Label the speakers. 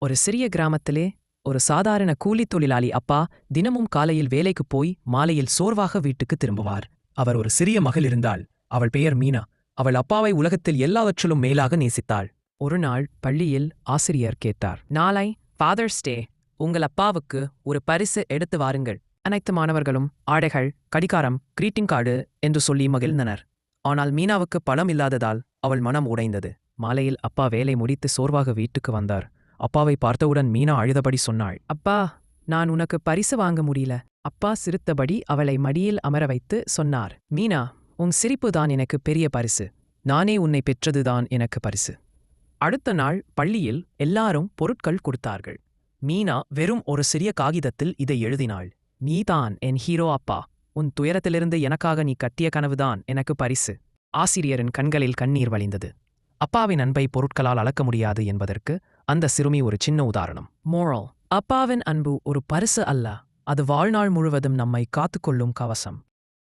Speaker 1: ஒரு சிறிய கிராமத்திலே ஒரு சாதாரண கூலித் தொழிலாளி அப்பா தினமும் காலையில் வேலைக்குப் போய் மாலையில் சோர்வாக வீட்டுக்கு திரும்புவார்.
Speaker 2: அவர் ஒரு சிறிய மகள் இருந்தாள். அவள் பெயர் மீனா. அவள் அப்பாவை உலகத்தில் எல்லாவற்றிலும் மேலாக நேசித்தாள்.
Speaker 1: ஒரு நாள் பள்ளியில் ஆசிரியர் கேட்டார், நாளை ஃபாதர்ஸ் டே, உங்கள் அப்பாவுக்கு ஒரு பரிசு எடுத்து வாருங்கள். அனைத்து மாணவர்களும் ஆடைகள், கடிகாரம், கிரீட்டிங் கார்டு என்று சொல்லி மகிழ்ந்தனர். ஆனால் மீனாவுக்கு பணம் இல்லாததால் அவள் மனம் உடைந்தது. மாலையில் அப்பா வேலை முடித்து சோர்வாக வீட்டுக்கு வந்தார். அப்பாவை பார்த்தவுடன் மீனா அழுதபடி சொன்னாள், அப்பா, நான் உனக்கு பரிசு வாங்க முடியல. அப்பா சிரித்தபடி அவளை மடியில் அமர வைத்து சொன்னார், மீனா, உன் சிரிப்புதான் எனக்கு பெரிய பரிசு. நானே உன்னை பெற்றதுதான் எனக்கு பரிசு. அடுத்த நாள் பள்ளியில் எல்லாரும் பொருட்கள் கொடுத்தார்கள். மீனா வெறும் ஒரு சிறிய காகிதத்தில் இதை எழுதினாள். நீதான் என் ஹீரோ அப்பா. உன் துயரத்திலிருந்து எனக்காக நீ கட்டிய கனவுதான் எனக்கு பரிசு. ஆசிரியரின் கண்களில் கண்ணீர் வழிந்தது. அப்பாவின் அன்பை பொருட்களால் அளக்க முடியாது என்பதற்கு அந்த சிறுமி ஒரு சின்ன உதாரணம். மோரல்: அப்பாவின் அன்பு ஒரு பரிசு அல்ல, அது வாழ்நாள் முழுவதும் நம்மை காத்துக்கொள்ளும் கவசம்.